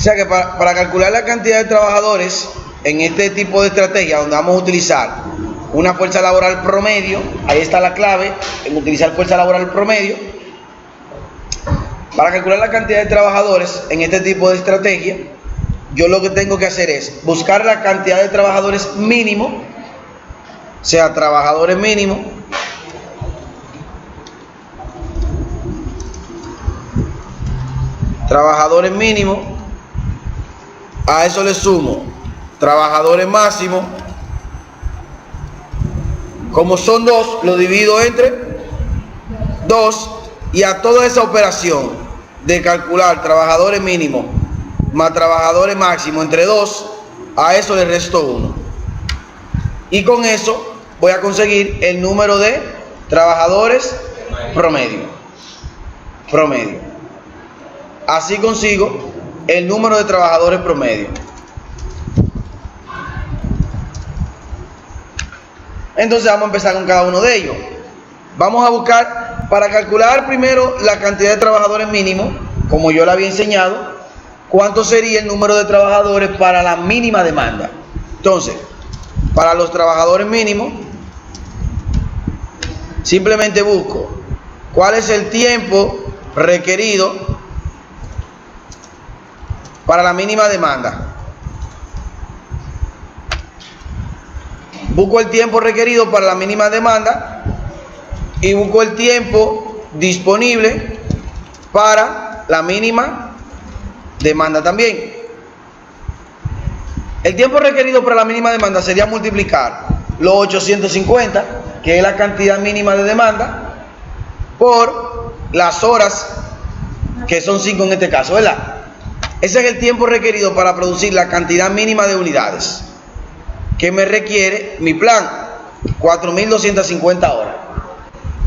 sea que para calcular la cantidad de trabajadores en este tipo de estrategia, donde vamos a utilizar una fuerza laboral promedio, ahí está la clave en utilizar fuerza laboral promedio. Para calcular la cantidad de trabajadores en este tipo de estrategia, yo lo que tengo que hacer es buscar la cantidad de trabajadores mínimo, o sea, trabajadores mínimos, a eso le sumo trabajadores máximos. Como son 2, lo divido entre 2, y a toda esa operación de calcular trabajadores mínimos más trabajadores máximos entre 2, a eso le resto 1. Y con eso voy a conseguir el número de trabajadores promedio. Así consigo el número de trabajadores promedio. Entonces vamos a empezar con cada uno de ellos. Vamos a buscar, para calcular primero la cantidad de trabajadores mínimos, como yo le había enseñado, cuánto sería el número de trabajadores para la mínima demanda. Entonces, para los trabajadores mínimos, simplemente busco cuál es el tiempo requerido para la mínima demanda. Busco el tiempo requerido para la mínima demanda y busco el tiempo disponible para la mínima demanda también. El tiempo requerido para la mínima demanda sería multiplicar los 850, que es la cantidad mínima de demanda, por las horas, que son 5 en este caso, ¿verdad? Ese es el tiempo requerido para producir la cantidad mínima de unidades que me requiere mi plan, 4.250 horas.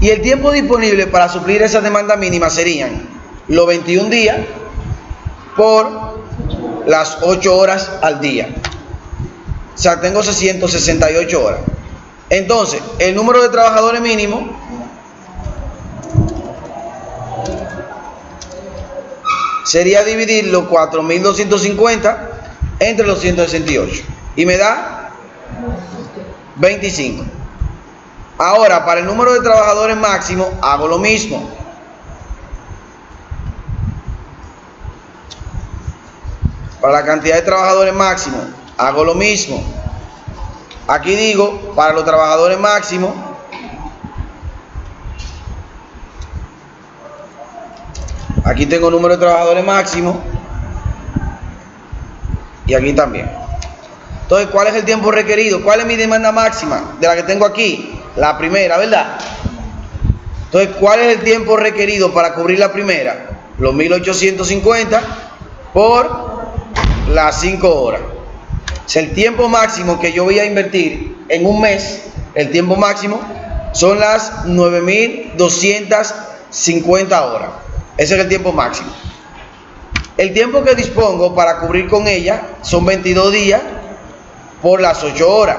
Y el tiempo disponible para suplir esa demanda mínima serían los 21 días por las 8 horas al día. O sea, tengo 668 horas. Entonces, el número de trabajadores mínimos sería dividir los 4.250 entre los 168 y me da 25. Ahora, para el número de trabajadores máximo, hago lo mismo. Para la cantidad de trabajadores máximos, hago lo mismo. Aquí digo, para los trabajadores máximos, aquí tengo número de trabajadores máximos y aquí también. Entonces, ¿cuál es el tiempo requerido? ¿Cuál es mi demanda máxima de la que tengo aquí? La primera, ¿verdad? Entonces, ¿cuál es el tiempo requerido para cubrir la primera? Los 1.850 por las 5 horas. Es el tiempo máximo que yo voy a invertir en un mes. El tiempo máximo son las 9.250 horas. Ese es el tiempo máximo. El tiempo que dispongo para cubrir con ella son 22 días por las 8 horas.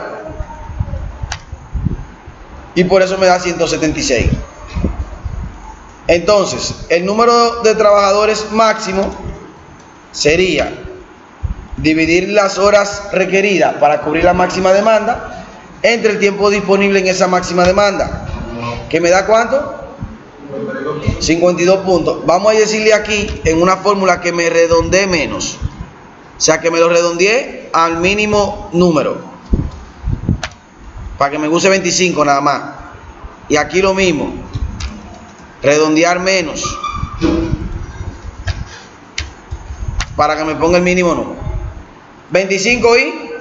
Y por eso me da 176. Entonces, el número de trabajadores máximo sería dividir las horas requeridas para cubrir la máxima demanda entre el tiempo disponible en esa máxima demanda, que me da ¿cuánto? 52 puntos. Vamos a decirle aquí en una fórmula que me redondee menos, o sea, que me lo redondeé al mínimo número, para que me use 25 nada más. Y aquí lo mismo, redondear menos, para que me ponga el mínimo número. 25 y...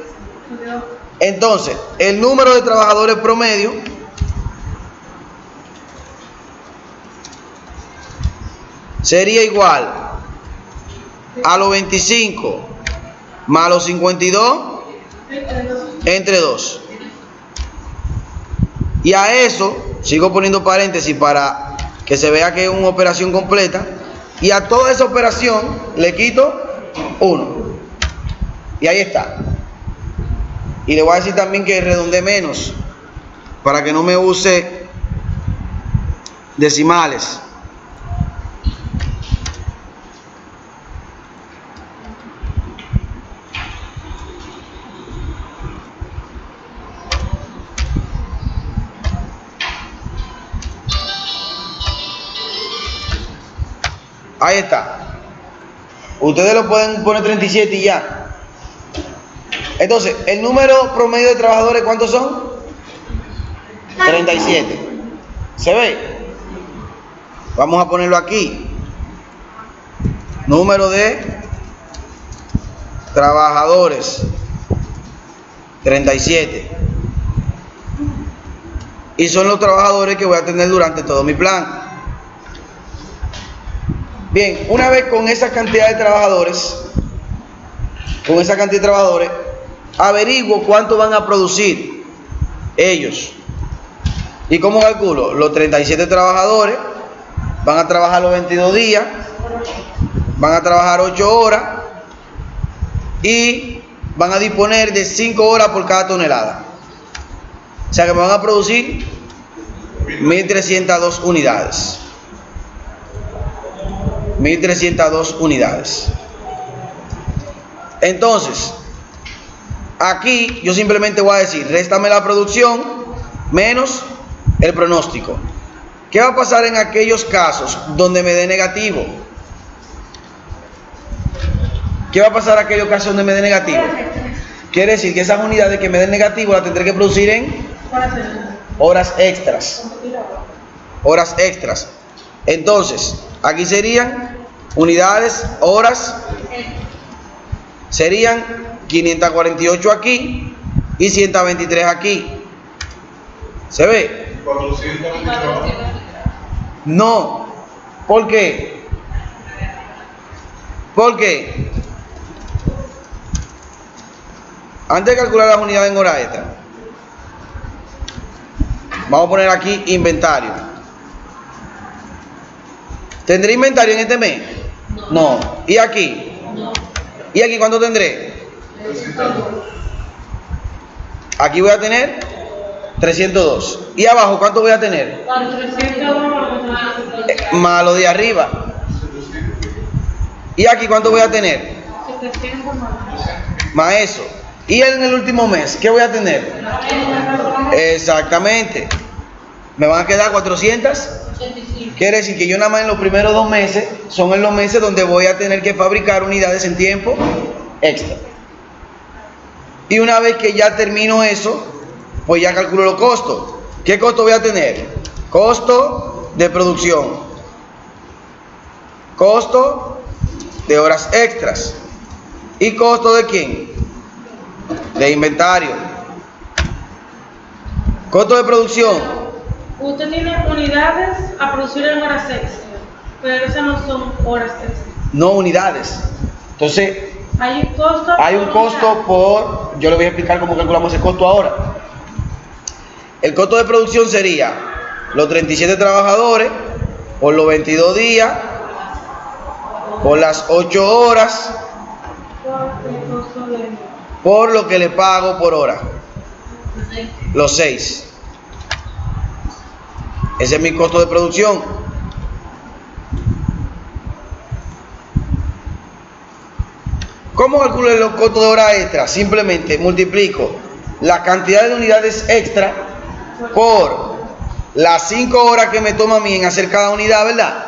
Entonces, el número de trabajadores promedio sería igual a los 25 más los 52 entre 2. Y a eso, sigo poniendo paréntesis para que se vea que es una operación completa, y a toda esa operación le quito 1. Y ahí está. Y le voy a decir también que redondee menos, para que no me use decimales. Ahí está. Ustedes lo pueden poner 37 y ya. Entonces, el número promedio de trabajadores, ¿cuántos son? 37. ¿Se ve? Vamos a ponerlo aquí. Número de trabajadores, 37. Y son los trabajadores que voy a tener durante todo mi plan. Bien, una vez con esa cantidad de trabajadores, averiguo cuánto van a producir ellos. ¿Y cómo calculo? Los 37 trabajadores van a trabajar los 22 días, van a trabajar 8 horas y van a disponer de 5 horas por cada tonelada. O sea que me van a producir 1.302 unidades. 1.302 unidades. Entonces, aquí yo simplemente voy a decir, réstame la producción menos el pronóstico. ¿Qué va a pasar en aquellos casos donde me dé negativo? ¿Qué va a pasar en aquellos casos donde me dé negativo? Quiere decir que esas unidades que me den negativo las tendré que producir en horas extras. Horas extras. Entonces, aquí serían unidades, horas, serían 548 aquí y 123 aquí. ¿Se ve? 423. No. ¿Por qué? ¿Por qué? Antes de calcular las unidades en hora extra, vamos a poner aquí inventario. ¿Tendré inventario en este mes? No. ¿Y aquí? No. ¿Y aquí cuánto tendré? 302. Aquí voy a tener 302. ¿Y abajo cuánto voy a tener? 402 Más lo de arriba. ¿Y aquí cuánto voy a tener? 700 Más eso. ¿Y en el último mes qué voy a tener? Exactamente. Me van a quedar 485. Quiere decir que yo nada más en los primeros 2 meses son en los meses donde voy a tener que fabricar unidades en tiempo extra. Y una vez que ya termino eso, pues ya calculo los costos. ¿Qué costo voy a tener? Costo de producción, costo de horas extras y costo de ¿quién? De inventario. Costo de producción. Usted tiene unidades a producir en horas extras, pero esas no son horas extras. No unidades. Entonces, Hay un costo. hay un costo por... Yo le voy a explicar cómo calculamos el costo ahora. El costo de producción sería los 37 trabajadores por los 22 días, por las 8 horas, por lo que le pago por hora. Los 6. Ese es mi costo de producción. ¿Cómo calculo los costos de hora extra? Simplemente multiplico la cantidad de unidades extra por las 5 horas que me toma a mí en hacer cada unidad, ¿verdad?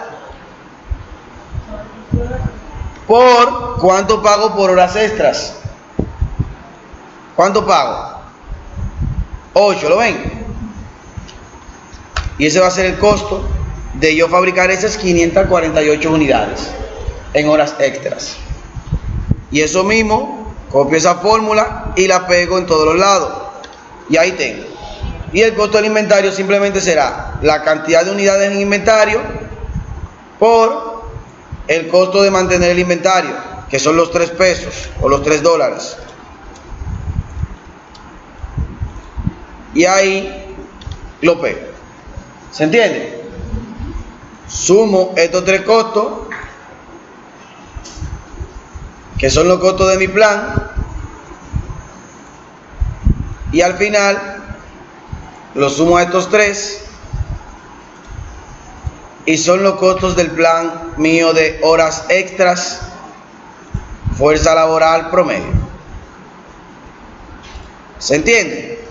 Por cuánto pago por horas extras. ¿Cuánto pago? 8, ¿lo ven? Y ese va a ser el costo de yo fabricar esas 548 unidades en horas extras. Y eso mismo, copio esa fórmula y la pego en todos los lados. Y ahí tengo. Y el costo del inventario simplemente será la cantidad de unidades en inventario por el costo de mantener el inventario, que son los 3 pesos o los $3. Y ahí lo pego. ¿Se entiende? Sumo estos 3 costos, que son los costos de mi plan, y al final lo sumo a estos 3 y son los costos del plan mío de horas extras, fuerza laboral promedio. ¿Se entiende?